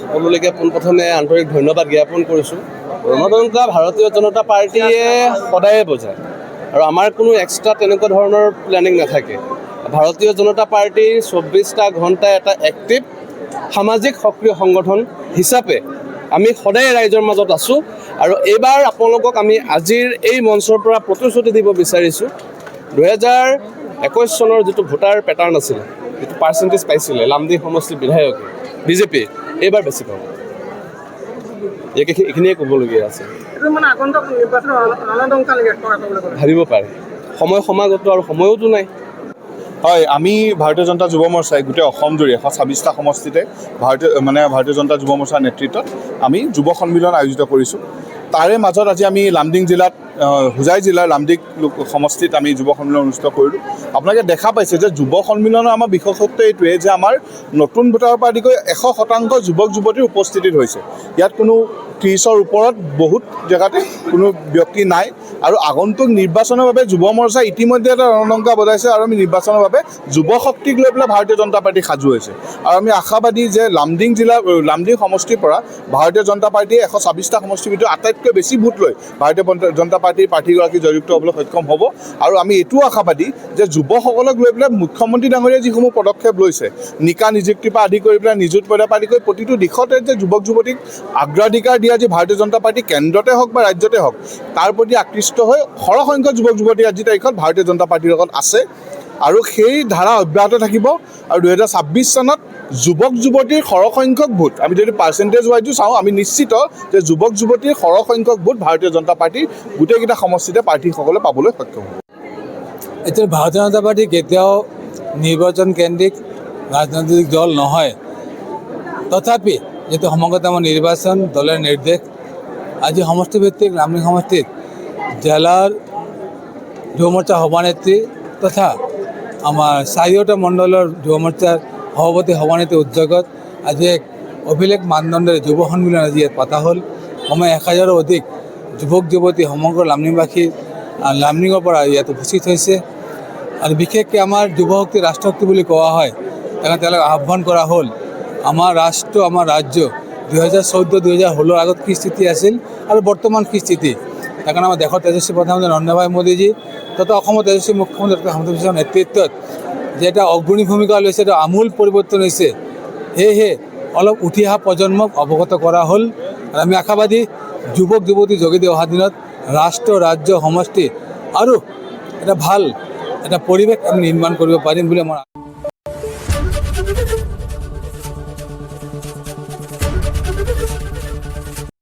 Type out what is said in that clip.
সকলোলৈকে পোনপ্ৰথমে আন্তৰিক ধন্যবাদ জ্ঞাপন কৰিছোঁ। ৰণদংকা ভাৰতীয় জনতা পাৰ্টীয়ে সদায়ে বজায় আৰু আমাৰ কোনো এক্সট্ৰা তেনেকুৱা ধৰণৰ প্লেনিং নাথাকে। ভাৰতীয় জনতা পাৰ্টী 24টা ঘণ্টা এটা এক্টিভ সামাজিক সক্ৰিয় সংগঠন হিচাপে আমি সদায় ৰাইজৰ মাজত আছোঁ আৰু এইবাৰ আপোনালোকক আমি আজিৰ এই মঞ্চৰ পৰা প্ৰতিশ্ৰুতি দিব বিচাৰিছোঁ 2021 চনৰ যিটো ভোটাৰ পেটাৰ্ণ আছিলে, যিটো পাৰ্চেণ্টেজ পাইছিলে লামডিং সমষ্টিৰ বিধায়কে বিজেপি এইবাৰ বেছি পাব। এইখিনিয়ে ক'বলগীয়া আছে। ভাবিব পাৰে সময় সমাগত আৰু সময়তো নাই। হয়, আমি ভাৰতীয় জনতা যুৱ মৰ্চাই গোটেই অসমজুৰি 126টা সমষ্টিতে ভাৰতীয় জনতা যুৱ মৰ্চাৰ নেতৃত্বত আমি যুৱ সন্মিলন আয়োজিত কৰিছোঁ। তাৰে মাজত আজি আমি লামডিং জিলাত হোজাই জিলাৰ লামডিং সমষ্টিত আমি যুৱ সন্মিলন অনুষ্ঠিত কৰিলোঁ। আপোনালোকে দেখা পাইছে যে যুৱ সন্মিলনৰ আমাৰ বিশেষত্ব এইটোৱে যে আমাৰ নতুন ভোটাৰৰ পৰা আদি কৰি 100% যুৱক যুৱতীৰ উপস্থিতিত হৈছে। ইয়াত কোনো 30ৰ ওপৰত বহুত জেগাতে কোনো ব্যক্তি নাই আৰু আগন্তুক নিৰ্বাচনৰ বাবে যুৱ মৰ্চা ইতিমধ্যে এটা ৰণদংকা বজাইছে আৰু আমি নিৰ্বাচনৰ বাবে যুৱ শক্তিক লৈ পেলাই ভাৰতীয় জনতা পাৰ্টী সাজু হৈছে আৰু আমি আশাবাদী যে লামডিং সমষ্টিৰ পৰা ভাৰতীয় জনতা পাৰ্টীয়ে 126টা সমষ্টিৰ ভিতৰত আটাইতকৈ বেছি ভোট লৈ ভাৰতীয় জনতা পাৰ্টীৰ প্ৰাৰ্থীগৰাকী জয়যুক্ত হ'বলৈ সক্ষম হ'ব। আৰু আমি এইটোও আশাবাদী যে যুৱসকলক লৈ পেলাই মুখ্যমন্ত্ৰী ডাঙৰীয়াই যিসমূহ পদক্ষেপ লৈছে, নিকা নিযুক্তিৰ পৰা আদি কৰি পেলাই নিযুত পদৰ পৰা আদি কৰি প্ৰতিটো দিশতে যে যুৱক যুৱতীক অগ্ৰাধিকাৰ দিয়া যি ভাৰতীয় জনতা পাৰ্টী কেন্দ্ৰতে হওক বা ৰাজ্যতে হওক তাৰ প্ৰতি আকৃষ্ট হৈ সৰহসংখ্যক যুৱক যুৱতী আজিৰ তাৰিখত ভাৰতীয় জনতা পাৰ্টীৰ লগত আছে আৰু সেই ধাৰা অব্যাহত থাকিব। আৰু 2026 চনত যুৱক যুৱতীৰ সৰহসংখ্যক ভোট আমি যদি পাৰ্চেণ্টেজ ৱাইজো চাওঁ আমি নিশ্চিত যে যুৱক যুৱতীৰ সৰহসংখ্যক ভোট ভাৰতীয় জনতা পাৰ্টীৰ গোটেইকেইটা সমষ্টিতে প্ৰাৰ্থীসকলে পাবলৈ সক্ষম হ'ব। এতিয়া ভাৰতীয় জনতা পাৰ্টী কেতিয়াও নিৰ্বাচন কেন্দ্ৰিক ৰাজনৈতিক দল নহয়। তথাপি যিটো সমগ্ৰতম নিৰ্বাচন দলেৰ নিৰ্দেশ আজি সমষ্টিভিত্তিক লামডিং সমষ্টিত জেলাৰ যুৱ মোৰ্চা সভানেত্ৰী তথা আমাৰ চাৰিওটা মণ্ডলৰ যুৱ মোৰ্চাৰ সভাপতি সভানেত্ৰীৰ উদ্যোগত আজি এক অভিলেখ মানদণ্ডেৰে যুৱ সন্মিলন আজি ইয়াত পতা হ'ল। কমেও 1000ৰো অধিক যুৱক যুৱতী সমগ্ৰ লামডিংবাসী লামডিঙৰ পৰা ইয়াত উপস্থিত হৈছে আৰু বিশেষকৈ আমাৰ যুৱ শক্তি ৰাষ্ট্ৰশক্তি বুলি কোৱা হয়। সেইকাৰণে তেওঁলোকক আহ্বান কৰা হ'ল আমাৰ ৰাষ্ট্ৰ আমাৰ ৰাজ্য 2014-2016 আগত কি স্থিতি আছিল আৰু বৰ্তমান কি স্থিতি। সেইকাৰণে আমাৰ দেশৰ তেজস্বী প্ৰধানমন্ত্ৰী নৰেন্দ্ৰ ভাই মোদীজী তথা অসমৰ তেজস্বী মুখ্যমন্ত্ৰী ডক্টৰ হিমন্ত বিশ্ব শৰ্মাৰ নেতৃত্বত যে এটা অগ্ৰণী ভূমিকা লৈছে, এটা আমূল পৰিৱৰ্তন হৈছে। সেয়েহে অলপ উঠি অহা প্ৰজন্মক অৱগত কৰা হ'ল আৰু আমি আশাবাদী যুৱক যুৱতীৰ যোগেদি অহা দিনত ৰাষ্ট্ৰ ৰাজ্য সমষ্টি আৰু এটা ভাল এটা পৰিৱেশ আমি নিৰ্মাণ কৰিব পাৰিম বুলি আমাৰ